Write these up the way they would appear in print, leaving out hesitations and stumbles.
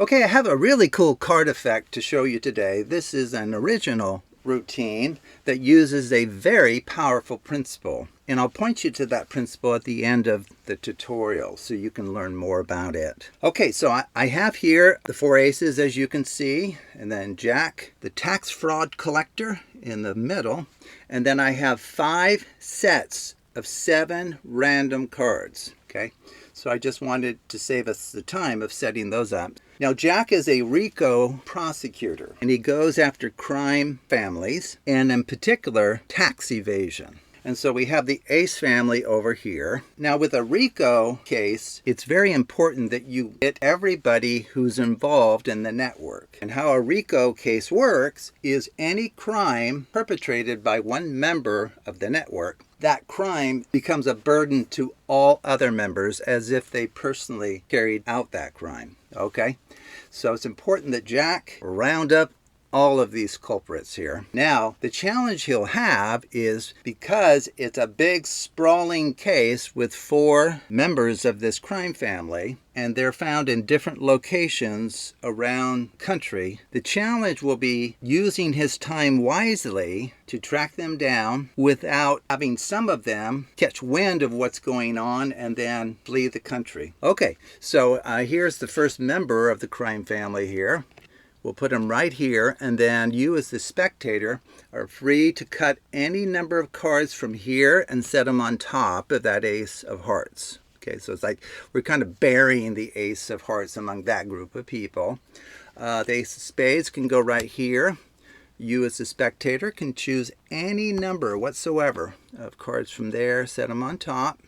Okay, I have a really cool card effect to show you today. This is an original routine that uses a very powerful principle. And I'll point you to that principle at the end of the tutorial so you can learn more about it. Okay, so I have here the 4 aces, as you can see, and then Jack, the tax fraud collector, in the middle. And then I have 5 sets of 7 random cards. Okay, so I just wanted to save us the time of setting those up. Now, Jack is a RICO prosecutor, and he goes after crime families, and in particular, tax evasion. And so we have the Ace family over here. Now, with a RICO case, it's very important that you get everybody who's involved in the network. And how a RICO case works is any crime perpetrated by one member of the network, that crime becomes a burden to all other members as if they personally carried out that crime. Okay? So it's important that Jack round up all of these culprits here. Now, the challenge he'll have is because it's a big sprawling case with 4 members of this crime family, and they're found in different locations around the country, the challenge will be using his time wisely to track them down without having some of them catch wind of what's going on and then flee the country. Okay, so here's the first member of the crime family here. We'll put them right here, and then you as the spectator are free to cut any number of cards from here and set them on top of that ace of hearts. Okay, so it's like we're kind of burying the ace of hearts among that group of people. The ace of spades can go right here. You as the spectator can choose any number whatsoever of cards from there, set them on top.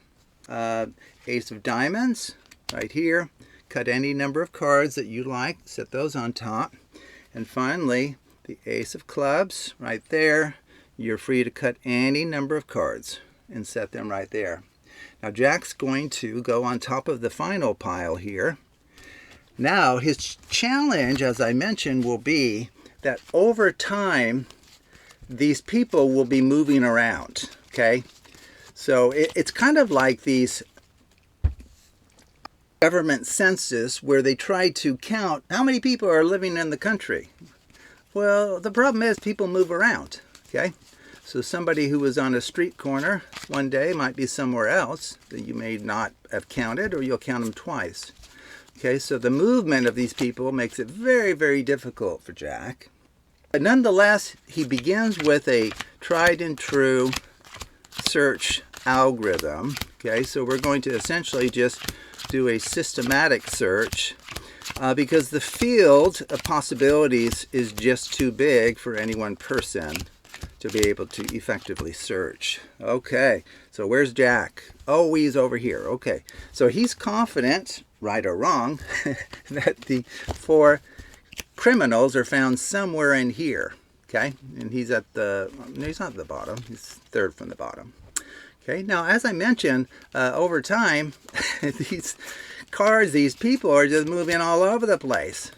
Ace of diamonds right here. Cut any number of cards that you like, set those on top. And finally, the ace of clubs right there. You're free to cut any number of cards and set them right there. Now, Jack's going to go on top of the final pile here. Now, his challenge, as I mentioned, will be that over time, these people will be moving around, okay? So it's kind of like these government census where they try to count how many people are living in the country. Well, the problem is people move around, okay? So somebody who was on a street corner one day might be somewhere else that you may not have counted, or you'll count them twice. Okay, so the movement of these people makes it very, very difficult for Jack. But nonetheless, he begins with a tried and true search algorithm. Okay, so we're going to essentially just do a systematic search because the field of possibilities is just too big for any one person to be able to effectively search. Okay, so where's Jack? Oh, he's over here. Okay, so he's confident, right or wrong, that the 4 criminals are found somewhere in here. Okay, and he's at the, no, he's not at the bottom, he's 3rd from the bottom. Okay, now as I mentioned, over time, these cards, these people are just moving all over the place.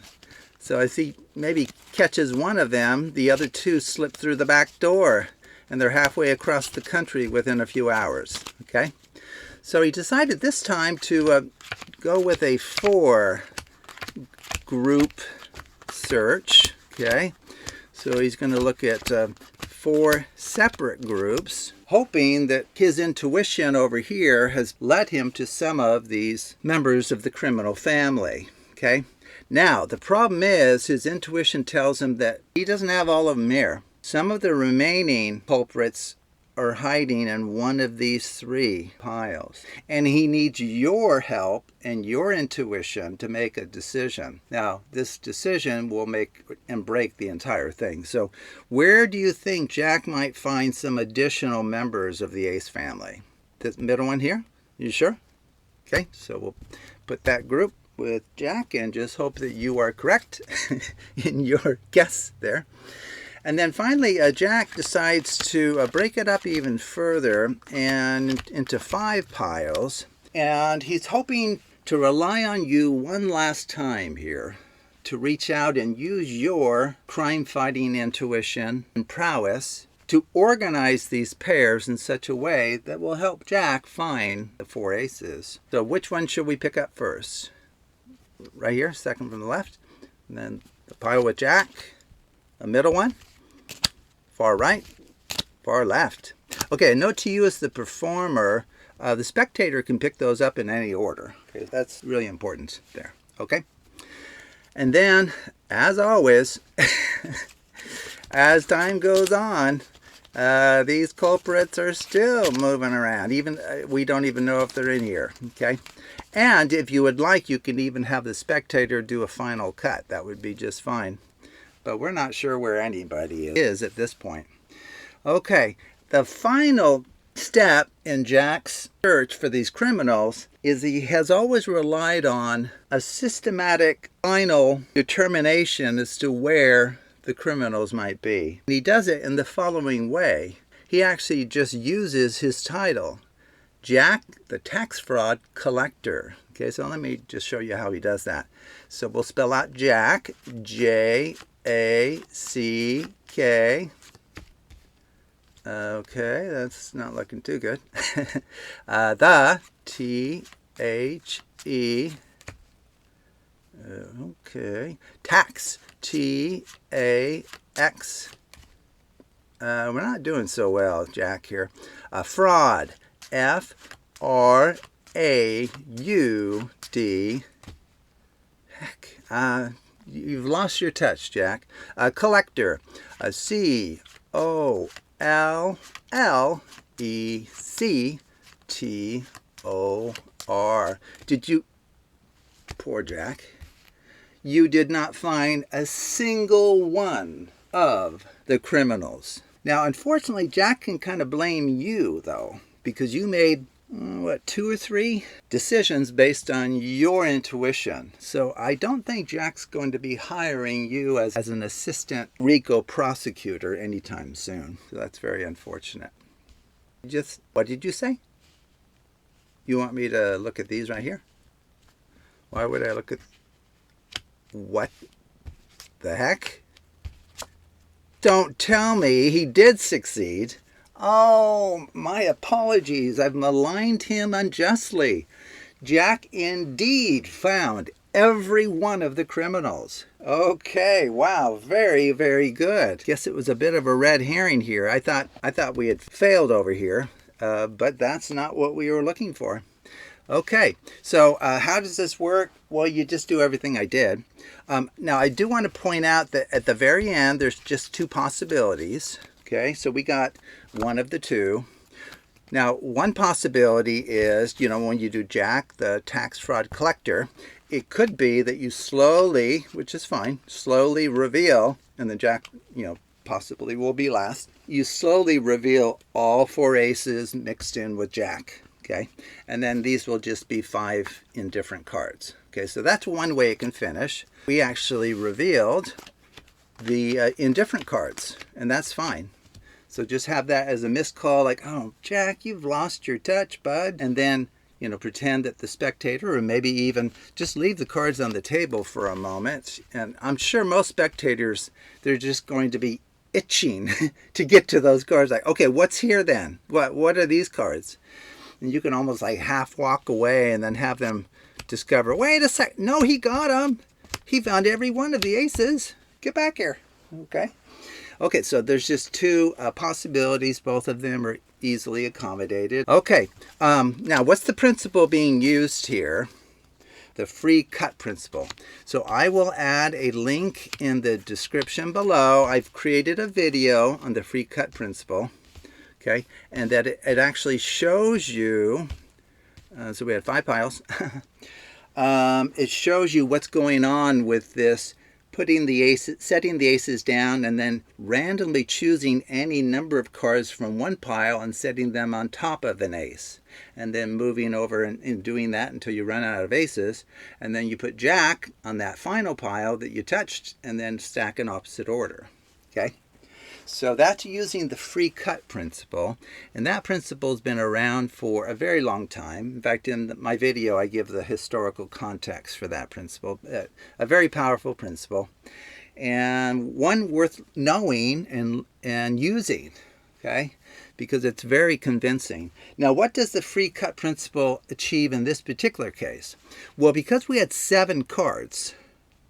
So as he maybe catches one of them, the other 2 slip through the back door, and they're halfway across the country within a few hours. Okay, so he decided this time to go with a 4 group search. Okay, so he's going to look at 4 separate groups, hoping that his intuition over here has led him to some of these members of the criminal family. Okay, now the problem is his intuition tells him that he doesn't have all of them here. Some of the remaining culprits are hiding in one of these 3 piles, and he needs your help and your intuition to make a decision. Now, this decision will make and break the entire thing. So where do you think Jack might find some additional members of the Ace family? This middle one here? You sure? Okay, so we'll put that group with Jack and just hope that you are correct in your guess there. And then finally, Jack decides to break it up even further and into 5 piles. And he's hoping to rely on you one last time here to reach out and use your crime-fighting intuition and prowess to organize these pairs in such a way that will help Jack find the 4 aces. So which one should we pick up first? Right here, second from the left. And then the pile with Jack, a middle one, far right, far left. Okay, a note to you as the performer, the spectator can pick those up in any order. Okay, that's really important there. Okay? And then, as always, as time goes on, these culprits are still moving around. Even we don't even know if they're in here. Okay? And if you would like, you can even have the spectator do a final cut. That would be just fine. But we're not sure where anybody is at this point. Okay, the final step in Jack's search for these criminals is he has always relied on a systematic final determination as to where the criminals might be. He does it in the following way. He actually just uses his title, Jack the Tax Fraud Collector. Okay, so let me just show you how he does that. So we'll spell out Jack, J-A-C-K. Okay, that's not looking too good. The T-H-E. Okay. Tax, T-A-X. We're not doing so well, Jack, here. Fraud, F-R-A-U-D. Heck, you've lost your touch, Jack. Collector, C-O-L-L-E-C-T-O-R. Did you... Poor Jack. You did not find a single one of the criminals. Now, unfortunately, Jack can kind of blame you, though, because you made, 2 or 3 decisions based on your intuition. So I don't think Jack's going to be hiring you as an assistant RICO prosecutor anytime soon. So that's very unfortunate. What did you say? You want me to look at these right here? Why would I look at... What the heck? Don't tell me he did succeed. Oh, my apologies. I've maligned him unjustly. Jack indeed found every one of the criminals. Okay, wow, very, very good. Guess it was a bit of a red herring here. I thought we had failed over here, but that's not what we were looking for. Okay, so how does this work? Well, you just do everything I did. Now, I do want to point out that at the very end, there's just 2 possibilities. Okay, so we got one of the 2. Now, one possibility is, when you do Jack, the tax fraud collector, it could be that you slowly, which is fine, slowly reveal, and then Jack, possibly will be last. You slowly reveal all 4 aces mixed in with Jack. Okay, and then these will just be 5 indifferent cards. Okay, so that's one way it can finish. We actually revealed the indifferent cards, and that's fine. So just have that as a missed call, like, oh, Jack, you've lost your touch, bud. And then, pretend that the spectator, or maybe even just leave the cards on the table for a moment. And I'm sure most spectators, they're just going to be itching to get to those cards. Like, okay, what's here then? What are these cards? And you can almost like half walk away and then have them discover, wait a sec, no, he got them. He found every one of the aces. Get back here. Okay, so there's just 2 possibilities. Both of them are easily accommodated. Okay, now what's the principle being used here? The free cut principle. So I will add a link in the description below. I've created a video on the free cut principle. Okay, and that it actually shows you, so we had 5 piles. It shows you what's going on with this, setting the aces down, and then randomly choosing any number of cards from one pile and setting them on top of an ace. And then moving over and doing that until you run out of aces. And then you put Jack on that final pile that you touched, and then stack in opposite order. Okay? So that's using the free cut principle, and that principle has been around for a very long time. In fact, in my video, I give the historical context for that principle. A very powerful principle, and one worth knowing and using, okay, because it's very convincing. Now, what does the free cut principle achieve in this particular case? Well, because we had 7 cards,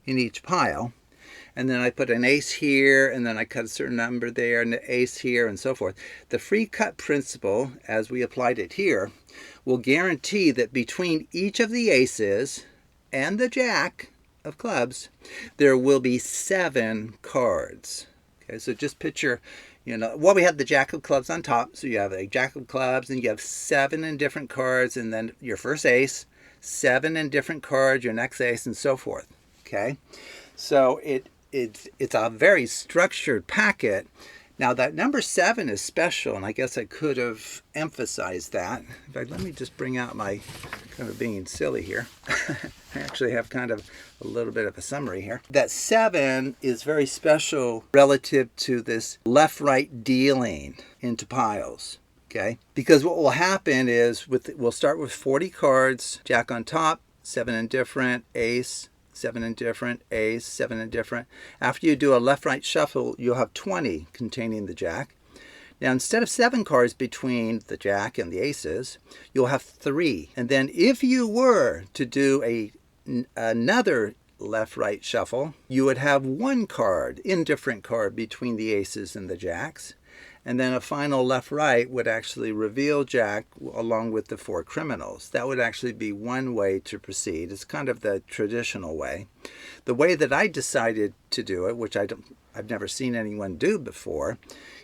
in each pile. And then I put an ace here, and then I cut a certain number there, and an ace here, and so forth. The free cut principle, as we applied it here, will guarantee that between each of the aces and the jack of clubs, there will be 7 cards. Okay, so just picture, well, we have the jack of clubs on top, so you have a jack of clubs, and you have 7 indifferent cards, and then your first ace, 7 indifferent cards, your next ace, and so forth. Okay, so it's a very structured packet. Now that number 7 is special, and I guess I could have emphasized that. In fact, let me just bring out my kind of being silly here. I actually have kind of a little bit of a summary here. That 7 is very special relative to this left-right dealing into piles. Okay, because what will happen is we'll start with 40 cards, jack on top, 7 indifferent, ace, 7 indifferent, ace, 7 indifferent. After you do a left-right shuffle, you'll have 20 containing the jack. Now, instead of 7 cards between the jack and the aces, you'll have 3. And then if you were to do another left-right shuffle, you would have 1 card, indifferent card, between the aces and the jacks. And then a final left-right would actually reveal jack along with the 4 criminals. That would actually be one way to proceed. It's kind of the traditional way. The way that I decided to do it, which I've never seen anyone do before,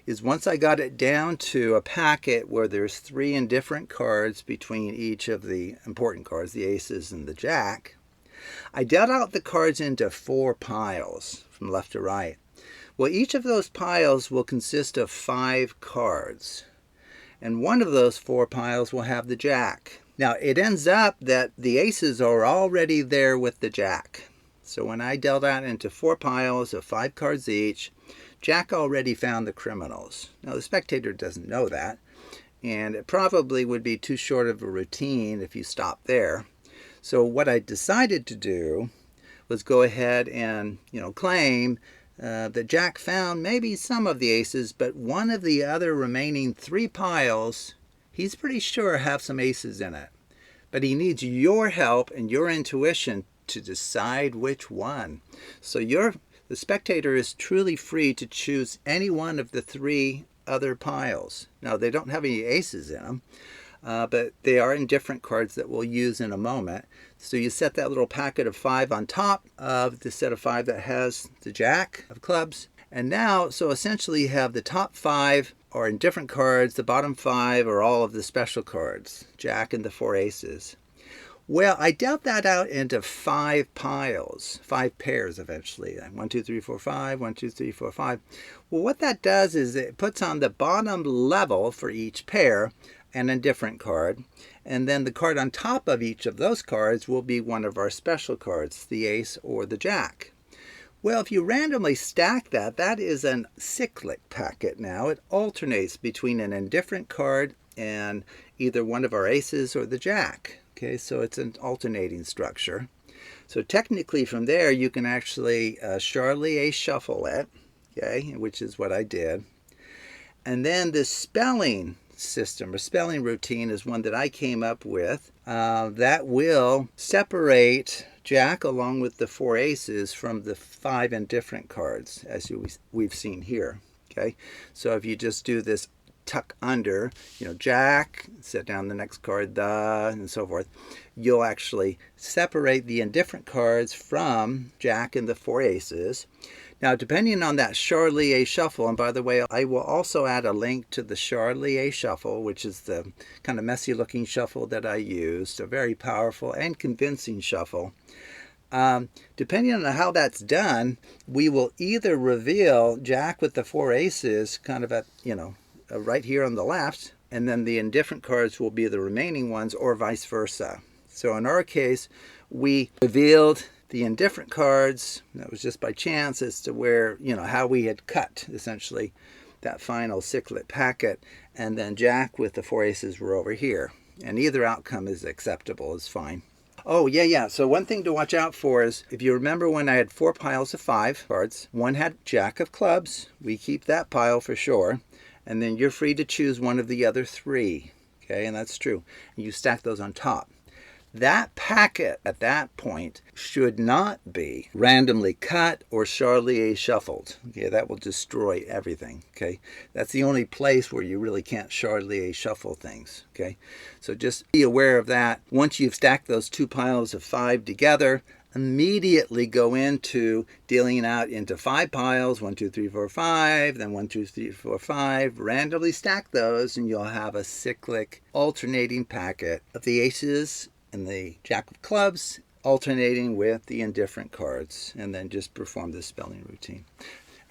is once I got it down to a packet where there's 3 indifferent cards between each of the important cards, the aces and the jack, I dealt out the cards into 4 piles from left to right. Well, each of those piles will consist of 5 cards, and one of those 4 piles will have the jack. Now, it ends up that the aces are already there with the jack. So when I dealt out into 4 piles of 5 cards each, jack already found the criminals. Now, the spectator doesn't know that, and it probably would be too short of a routine if you stop there. So what I decided to do was go ahead and, claim that jack found maybe some of the aces, but one of the other remaining 3 piles, he's pretty sure have some aces in it. But he needs your help and your intuition to decide which one. So the spectator is truly free to choose any one of the 3 other piles. Now, they don't have any aces in them, but they are indifferent cards that we'll use in a moment. So you set that little packet of 5 on top of the set of 5 that has the jack of clubs. And now, so essentially you have the top 5 are indifferent cards, the bottom 5 are all of the special cards, jack and the 4 aces. Well, I dealt that out into 5 piles, 5 pairs eventually. 1, 2, 3, 4, 5, 1, 2, 3, 4, 5. Well, what that does is it puts on the bottom level for each pair an indifferent card, and then the card on top of each of those cards will be one of our special cards, the ace or the jack. Well, if you randomly stack that, that is a cyclic packet now. It alternates between an indifferent card and either one of our aces or the jack. Okay, so it's an alternating structure. So technically from there you can actually Charlie shuffle it, okay, which is what I did. And then the spelling system or spelling routine is one that I came up with that will separate jack along with the 4 aces from the 5 indifferent cards, as we've seen here. Okay, so if you just do this tuck under, jack, set down the next card, and so forth, you'll actually separate the indifferent cards from jack and the 4 aces. Now, depending on that Charlie shuffle, and by the way, I will also add a link to the Charlie shuffle, which is the kind of messy looking shuffle that I used, a very powerful and convincing shuffle. Depending on how that's done, we will either reveal jack with the 4 aces kind of at, right here on the left, and then the indifferent cards will be the remaining ones, or vice versa. So in our case, we revealed the indifferent cards. That was just by chance as to where, how we had cut essentially that final cyclic packet, and then jack with the 4 aces were over here. And either outcome is acceptable, is fine. Oh, yeah. So one thing to watch out for is, if you remember when I had 4 piles of 5 cards, one had jack of clubs. We keep that pile for sure. And then you're free to choose one of the other 3. Okay, and that's true. And you stack those on top. That packet at that point should not be randomly cut or Charlier shuffled. Okay, that will destroy everything. Okay, that's the only place where you really can't Charlier shuffle things. Okay, so just be aware of that. Once you've stacked those two piles of 5 together, immediately go into dealing it out into 5 piles, 1, 2, 3, 4, 5, then 1, 2, 3, 4, 5. Randomly stack those, and you'll have a cyclic alternating packet of the aces and the jack of clubs alternating with the indifferent cards, and then just perform the spelling routine.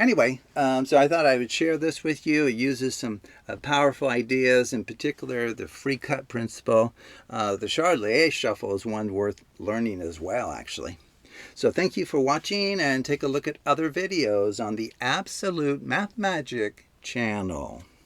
Anyway, so I thought I would share this with you. It uses some powerful ideas, in particular the free cut principle. The Charlier shuffle is one worth learning as well, actually. So thank you for watching, and take a look at other videos on the Absolute Math Magic channel.